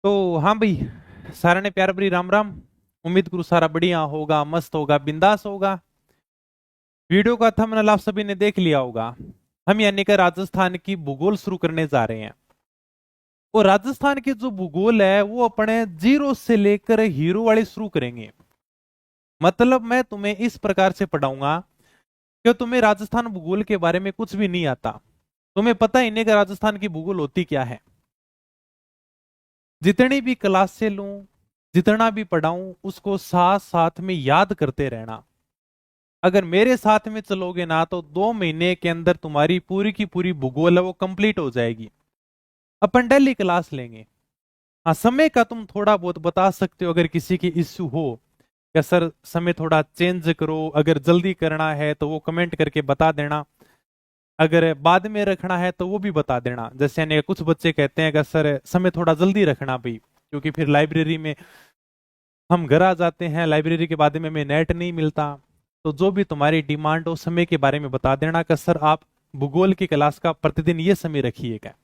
तो हाँ भाई, सारा ने प्यार भरी राम राम। उम्मीद करूँ सारा बढ़िया होगा, मस्त होगा, बिंदास होगा। वीडियो का थंबनेल आप सभी ने देख लिया होगा। हम यानी कि राजस्थान की भूगोल शुरू करने जा रहे हैं। और राजस्थान की जो भूगोल है वो अपने जीरो से लेकर हीरो वाले शुरू करेंगे। मतलब मैं तुम्हें इस प्रकार से पढ़ाऊंगा कि तुम्हें राजस्थान भूगोल के बारे में कुछ भी नहीं आता। तुम्हें पता ही नहीं कि राजस्थान की भूगोल होती क्या है। जितनी भी क्लास से लूं, जितना भी पढ़ाऊं, उसको साथ साथ में याद करते रहना। अगर मेरे साथ में चलोगे ना तो 2 महीने के अंदर तुम्हारी पूरी की पूरी भूगोल है वो कंप्लीट हो जाएगी। अपन डेली क्लास लेंगे। हाँ, समय का तुम थोड़ा बहुत बता सकते हो अगर किसी की इश्यू हो, या सर समय थोड़ा चेंज करो, अगर जल्दी करना है तो वो कमेंट करके बता देना। अगर बाद में रखना है तो वो भी बता देना। जैसे यानी कुछ बच्चे कहते हैं कि सर समय थोड़ा जल्दी रखना भाई, क्योंकि फिर लाइब्रेरी में हम घर आ जाते हैं, लाइब्रेरी के बाद में हमें नेट नहीं मिलता। तो जो भी तुम्हारी डिमांड हो समय के बारे में बता देना कि सर आप भूगोल की क्लास का प्रतिदिन ये समय रखिएगा।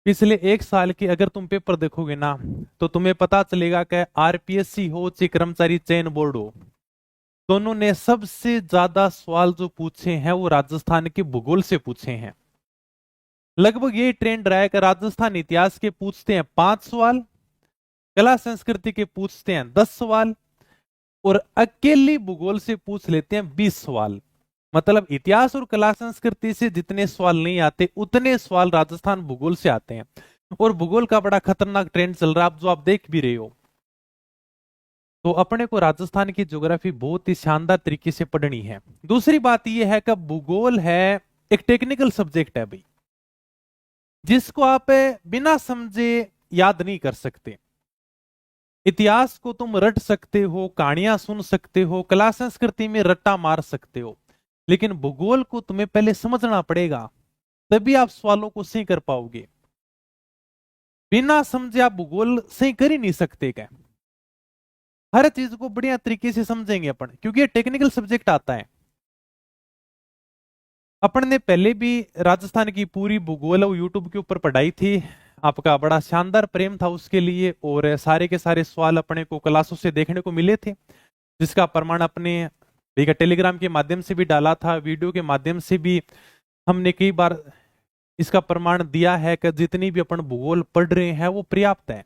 पिछले 1 साल की अगर तुम पेपर देखोगे ना तो तुम्हें पता चलेगा कि आरपीएससी हो चाहे कर्मचारी चयन बोर्ड हो, दोनों ने सबसे ज्यादा सवाल जो पूछे हैं वो राजस्थान के भूगोल से पूछे हैं। लगभग ये ट्रेंड रहा है कि राजस्थान इतिहास के पूछते हैं 5 सवाल, कला संस्कृति के पूछते हैं 10 सवाल, और अकेली भूगोल से पूछ लेते हैं 20 सवाल। मतलब इतिहास और कला संस्कृति से जितने सवाल नहीं आते उतने सवाल राजस्थान भूगोल से आते हैं। और भूगोल का बड़ा खतरनाक ट्रेंड चल रहा है, जो आप देख भी रहे हो। तो अपने को राजस्थान की ज्योग्राफी बहुत ही शानदार तरीके से पढ़नी है। दूसरी बात यह है कि भूगोल है एक टेक्निकल सब्जेक्ट है भाई, जिसको आप बिना समझे याद नहीं कर सकते। इतिहास को तुम रट सकते हो, कहानियां सुन सकते हो, कला संस्कृति में रट्टा मार सकते हो, लेकिन भूगोल को तुम्हें पहले समझना पड़ेगा, तभी आप सवालों को सही कर पाओगे। बिना समझे आप भूगोल सही कर ही नहीं सकते क्या। हर चीज को बढ़िया तरीके से समझेंगे अपन, क्योंकि ये टेक्निकल सब्जेक्ट आता है। अपन ने पहले भी राजस्थान की पूरी भूगोल वो यूट्यूब के ऊपर पढ़ाई थी। आपका बड़ा शानदार प्रेम था उसके लिए, और सारे के सारे सवाल अपने को क्लासों से देखने को मिले थे, जिसका प्रमाण अपने एक टेलीग्राम के माध्यम से भी डाला था, वीडियो के माध्यम से भी हमने कई बार इसका प्रमाण दिया है कि जितनी भी अपन भूगोल पढ़ रहे हैं वो पर्याप्त है।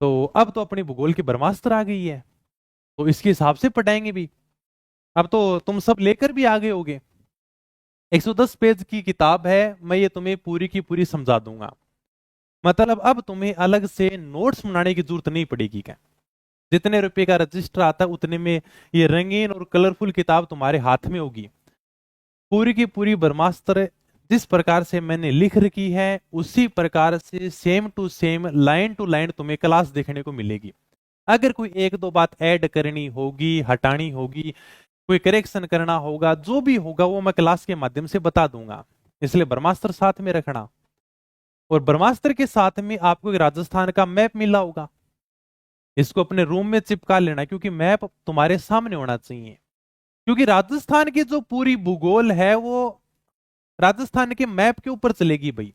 तो अब तो अपनी भूगोल की ब्रह्मास्त्र आ गई है, तो इसके हिसाब से पढ़ाएंगे भी। अब तो तुम सब लेकर भी आ गए होगे। 110 पेज की किताब है, मैं ये तुम्हें पूरी की पूरी समझा दूंगा। मतलब अब तुम्हें अलग से नोट्स बनाने की जरूरत नहीं पड़ेगी क्या। जितने रुपए का रजिस्टर आता है उतने में ये रंगीन और कलरफुल किताब तुम्हारे हाथ में होगी। पूरी की पूरी ब्रह्मास्त्र जिस प्रकार से मैंने लिख रखी है उसी प्रकार से same to same, line to line तुम्हें क्लास देखने को मिलेगी। अगर कोई एक दो बात ऐड करनी होगी, हटानी होगी, कोई करेक्शन करना होगा, जो भी होगा वो मैं क्लास के माध्यम से बता दूंगा। इसलिए ब्रह्मास्त्र साथ में रखना। और ब्रह्मास्त्र के साथ में आपको एक राजस्थान का मैप मिला होगा, इसको अपने रूम में चिपका लेना, क्योंकि मैप तुम्हारे सामने होना चाहिए। क्योंकि राजस्थान की जो पूरी भूगोल है वो राजस्थान के मैप के ऊपर चलेगी भाई।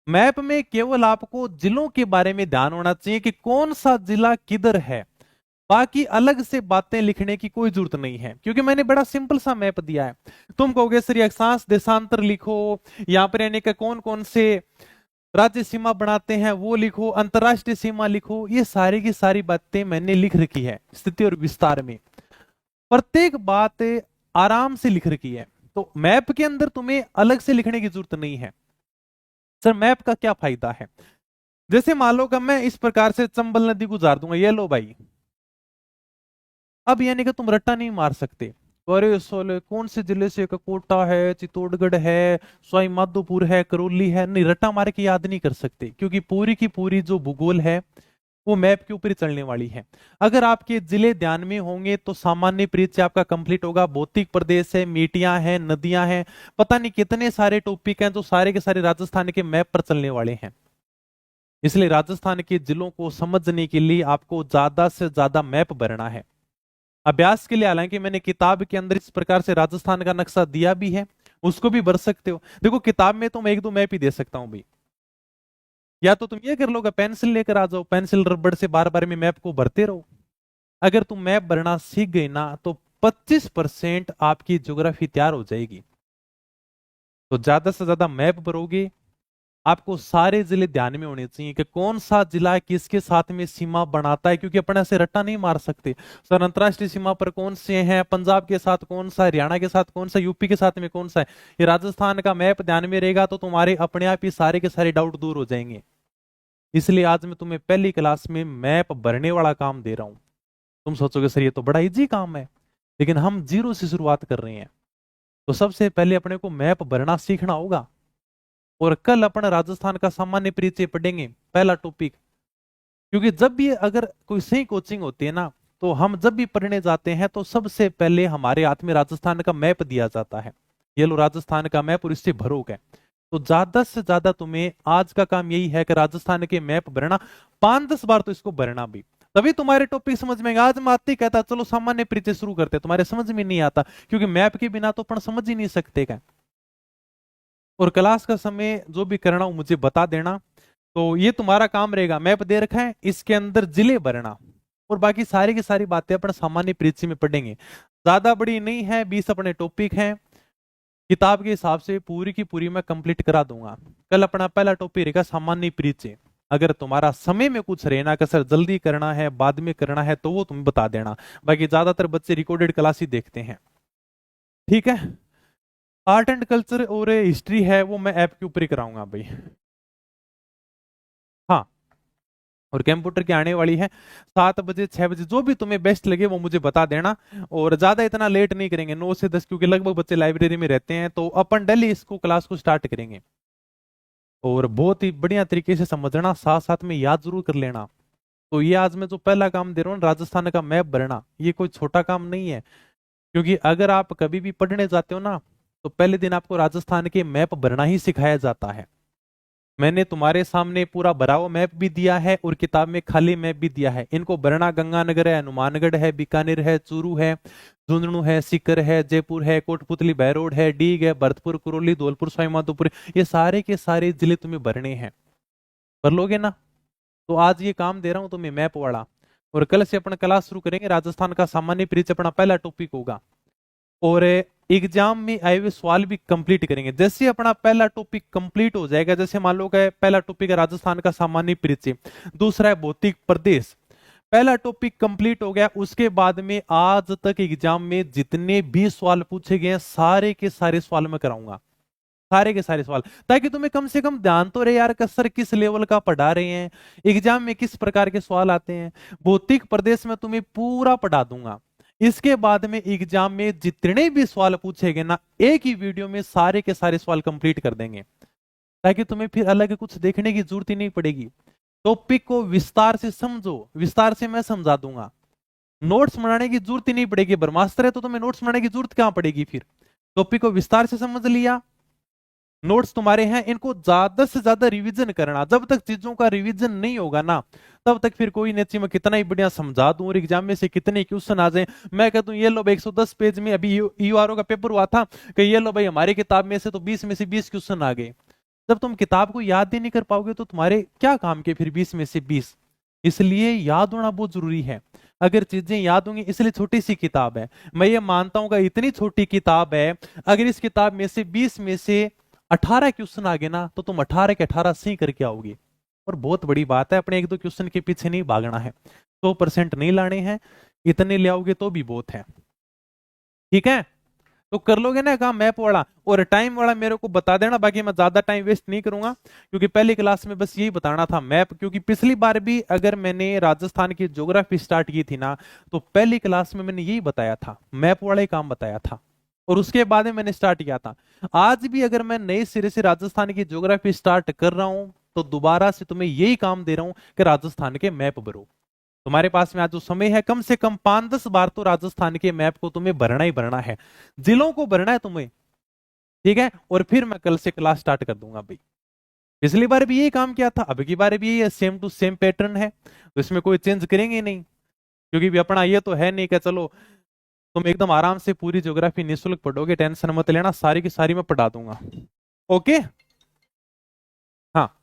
मैप में केवल आपको जिलों के बारे में ध्यान होना चाहिए कि कौन सा जिला किधर है। बाकी अलग से बातें लिखने की कोई जरूरत नहीं है, क्योंकि मैंने बड़ा सिंपल सा मैप दिया है। तुम कहोगे सर अक्षांश देशांतर लिखो, यहाँ पर यानी कि कौन कौन से राज्य सीमा बनाते हैं वो लिखो, अंतरराष्ट्रीय सीमा लिखो। ये सारी की सारी बातें मैंने लिख रखी है स्थिति और विस्तार में। प्रत्येक बात आराम से लिख रखी है। तो मैप के अंदर तुम्हें अलग से लिखने की जरूरत नहीं है। सर मैप का क्या फायदा है? जैसे मान लो कि मैं इस प्रकार से चंबल नदी गुजार दूंगा, ये लो भाई। अब यानी कि तुम रट्टा नहीं मार सकते। अरे सोले कौन से जिले से, कोटा है, चित्तौड़गढ़ है, सवाई माधोपुर है, करौली है, नहीं रट्टा मार के याद नहीं कर सकते, क्योंकि पूरी की पूरी जो भूगोल है वो मैप के ऊपर ही चलने वाली है। अगर आपके जिले ध्यान में होंगे तो सामान्य परिचय आपका कंप्लीट होगा। भौतिक प्रदेश है, मिट्टियां हैं, नदियां हैं, पता नहीं कितने सारे टॉपिक हैं जो सारे के सारे राजस्थान के मैप पर चलने वाले हैं। इसलिए राजस्थान के जिलों को समझने के लिए आपको ज्यादा से ज्यादा मैप भरना है अभ्यास के लिए। हालांकि मैंने किताब के अंदर इस प्रकार से राजस्थान का नक्शा दिया भी है, उसको भी भर सकते हो। देखो किताब में तो मैं एक दो मैप ही दे सकता हूं भाई, या तो तुम ये कर लोगे, पेंसिल लेकर आ जाओ, पेंसिल रबड़ से बार बार में मैप को भरते रहो। अगर तुम मैप भरना सीख गई ना तो 25% आपकी ज्योग्राफी तैयार हो जाएगी। तो ज्यादा से ज्यादा मैप भरोगे। आपको सारे जिले ध्यान में होने चाहिए कि कौन सा जिला किसके साथ में सीमा बनाता है, क्योंकि अपन ऐसे रट्टा नहीं मार सकते सर अंतरराष्ट्रीय सीमा पर कौन से हैं, पंजाब के साथ कौन सा, हरियाणा के साथ कौन सा, यूपी के साथ में कौन सा है। ये राजस्थान का मैप ध्यान में रहेगा तो तुम्हारे अपने आप ही सारे के सारे डाउट दूर हो जाएंगे। इसलिए आज मैं तुम्हें पहली क्लास में मैप भरने वाला काम दे रहा हूं। तुम सोचोगे सर ये तो बड़ा इजी काम है, लेकिन हम जीरो से शुरुआत कर रहे हैं। तो सबसे पहले अपने को मैप भरना सीखना होगा। और कल अपन राजस्थान का सामान्य परिचय पढ़ेंगे, पहला टॉपिक। क्योंकि जब भी अगर कोई सही कोचिंग होती है ना, तो हम जब भी पढ़ने जाते हैं तो सबसे पहले हमारे हाथ में राजस्थान का मैप दिया जाता है। ये लो राजस्थान का मैप और इससे भरोगे। तो ज्यादा से ज्यादा तुम्हें आज का काम यही है कि राजस्थान के मैप भरना, 5-10 बार तो इसको भरना भी, तभी तुम्हारे टॉपिक समझ में आएगा। आज मैं आते ही कहता चलो सामान्य परिचय शुरू करते, तुम्हारे समझ में नहीं आता, क्योंकि मैप के बिना तो अपन समझ ही नहीं सकते क्या। और क्लास का समय जो भी करना हो मुझे बता देना। तो ये तुम्हारा काम रहेगा, मैप दे रखा है इसके अंदर जिले भरना, और बाकी सारी की सारी बातें अपन सामान्य परिचय में पढ़ेंगे। ज्यादा बड़ी नहीं है, 20 अपने टॉपिक हैं, किताब के हिसाब से पूरी की पूरी मैं कंप्लीट करा दूंगा। कल अपना पहला टॉपिक रहेगा सामान्य परिचय। अगर तुम्हारा समय में कुछ रहना कि सर जल्दी करना है बाद में करना है तो वो तुम्हें बता देना। बाकी ज्यादातर बच्चे रिकॉर्डेड क्लास ही देखते हैं, ठीक है। आर्ट एंड कल्चर और हिस्ट्री है वो मैं ऐप के ऊपर ही कराऊंगा भाई। हाँ, और कंप्यूटर की आने वाली है 7 बजे 6 बजे, जो भी तुम्हें बेस्ट लगे वो मुझे बता देना। और ज्यादा इतना लेट नहीं करेंगे, 9 से 10, क्योंकि लगभग बच्चे लाइब्रेरी में रहते हैं, तो अपन डेली इसको क्लास को स्टार्ट करेंगे। और बहुत ही बढ़िया तरीके से समझना, साथ साथ में याद जरूर कर लेना। तो ये आज मैं जो पहला काम दे रहा हूँ राजस्थान का मैप भरना, ये कोई छोटा काम नहीं है। क्योंकि अगर आप कभी भी पढ़ने जाते हो ना, तो पहले दिन आपको राजस्थान के मैप भरना ही सिखाया जाता है। मैंने तुम्हारे सामने पूरा भरा हुआ मैप भी दिया है और किताब में खाली मैप भी दिया है। इनको भरना गंगानगर है, हनुमानगढ़ है, बीकानेर है, चूरू है, झुंझुनू है, सीकर है, जयपुर है, कोटपुतली बहरोड है, डीग है, भरतपुर, करौली, धौलपुर, सवाईमाधोपुर, ये सारे के सारे जिले तुम्हें भरने हैं। भर लोगे ना? तो आज ये काम दे रहा हूं तुम्हें मैप वाला। और कल से अपना क्लास शुरू करेंगे, राजस्थान का सामान्य परिचय अपना पहला टॉपिक होगा। और एग्जाम में आए हुए सवाल भी कंप्लीट करेंगे। जैसे अपना पहला टॉपिक कंप्लीट हो जाएगा, जैसे मान लो कि पहला टॉपिक है राजस्थान का सामान्य परिचय, दूसरा है भौतिक प्रदेश, पहला टॉपिक कंप्लीट हो गया, उसके बाद में आज तक एग्जाम में जितने भी सवाल पूछे गए सारे के सारे सवाल मैं कराऊंगा, सारे के सारे सवाल, ताकि तुम्हें कम से कम ध्यान तो रहे यार कि सर किस लेवल का पढ़ा रहे हैं, एग्जाम में किस प्रकार के सवाल आते हैं। भौतिक प्रदेश में तुम्हें पूरा पढ़ा दूंगा। इसके बाद में एग्जाम में जितने भी सवाल पूछे गए ना, एक ही वीडियो में सारे के सारे सवाल कंप्लीट कर देंगे, ताकि तुम्हें फिर अलग कुछ देखने की जरूरत ही नहीं पड़ेगी। टॉपिक को विस्तार से समझो, विस्तार से मैं समझा दूंगा। नोट्स बनाने की जरूरत ही नहीं पड़ेगी, ब्रह्मास्त्र है तो तुम्हें नोट्स बनाने की जरूरत कहां पड़ेगी। फिर टॉपिक को विस्तार से समझ लिया, नोट्स तुम्हारे हैं, इनको ज्यादा से ज्यादा रिवीजन करना। जब तक चीजों का रिवीजन नहीं होगा ना, तब तक फिर कोई नहीं। मैं कितना ही बढ़िया समझा दूं और एग्जाम में से कितने क्वेश्चन आ जाए, मैं कहता हूं ये लो भाई 110 पेज में अभी यूआरओ का पेपर हुआ था कि ये लो भाई हमारी किताब में से तो 20 में से 20 क्वेश्चन आ गए। जब तुम किताब को याद ही नहीं कर पाओगे तो तुम्हारे क्या काम के फिर 20 में से 20। इसलिए याद होना बहुत जरूरी है। अगर चीजें याद होंगी, इसलिए छोटी सी किताब है, मैं ये मानता हूं कि इतनी छोटी किताब है, अगर इस किताब में से 20 में से 18 क्वेश्चन आ गए ना, तो तुम 18 के 18 सही करके आओगे। और बहुत बड़ी बात है, अपने 1-2 क्वेश्चन के पीछे नहीं भागना है, 100% नहीं लाने हैं, इतने ले आओगे तो भी बहुत है, ठीक है। तो कर लोगे ना काम मैप वाला, और टाइम वाला मेरे को बता देना, बाकी मैं ज्यादा टाइम वेस्ट नहीं करूंगा, क्योंकि पहली क्लास में बस यही बताना था मैप। क्योंकि पिछली बार भी अगर मैंने राजस्थान की ज्योग्राफी स्टार्ट की थी ना, तो पहली क्लास में मैंने यही बताया था, मैप वाला ही काम बताया था, और उसके बाद में मैंने स्टार्ट किया था। आज भी अगर मैं नए सिरे से राजस्थान की ज्योग्राफी स्टार्ट कर रहा हूं, तो दोबारा से तुम्हें यही काम दे रहा हूं कि राजस्थान के मैप भरो। तुम्हारे पास में आज जो समय है, कम से कम 5-10 बार तो राजस्थान के मैप को तुम्हें भरना ही भरना है, जिलों को भरना है तुम्हें, ठीक है। और फिर मैं कल से क्लास स्टार्ट कर दूंगा भाई। पिछली बार भी यही काम किया था, अब की बार भी यही सेम टू सेम पैटर्न है, तो इसमें कोई चेंज करेंगे नहीं। क्योंकि भी अपना ये तो है नहीं कि चलो तुम एकदम आराम से पूरी ज्योग्राफी निःशुल्क पढ़ोगे, टेंशन मत लेना, सारी की सारी मैं पढ़ा दूंगा, ओके। हाँ,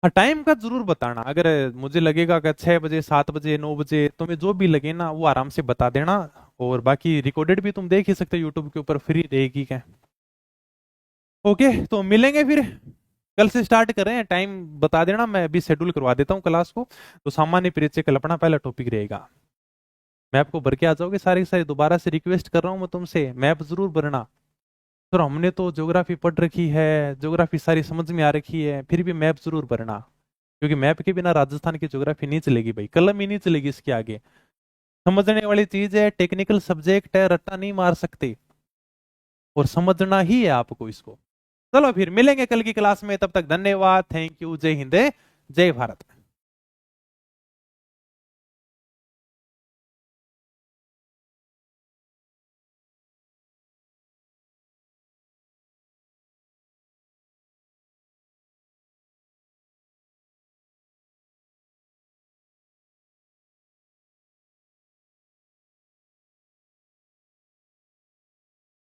हाँ, टाइम का जरूर बताना। अगर मुझे लगेगा कि 6 बजे, 7 बजे, 9 बजे, तुम्हें जो भी लगे ना वो आराम से बता देना। और बाकी रिकॉर्डेड भी तुम देख ही सकते हो, यूट्यूब के ऊपर फ्री रहेगी क्या। ओके, तो मिलेंगे फिर। कल से स्टार्ट कर रहे हैं, टाइम बता देना, मैं अभी शेड्यूल करवा देता हूँ क्लास को। तो सामान्य परिचय कल अपना पहला टॉपिक रहेगा। मैप को भर के आ जाओगे सारे के सारे। दोबारा से रिक्वेस्ट कर रहा हूँ मैं तुमसे, मैप जरूर भरना। तो हमने तो ज्योग्राफी पढ़ रखी है, ज्योग्राफी सारी समझ में आ रखी है, फिर भी मैप जरूर भरना। क्योंकि मैप के बिना राजस्थान की ज्योग्राफी नहीं चलेगी भाई, कलम ही नहीं चलेगी इसके आगे। समझने वाली चीज है, टेक्निकल सब्जेक्ट है, रट्टा नहीं मार सकते। और समझना ही है आपको इसको। चलो फिर मिलेंगे कल की क्लास में, तब तक धन्यवाद, थैंक यू, जय हिंद, जय भारत।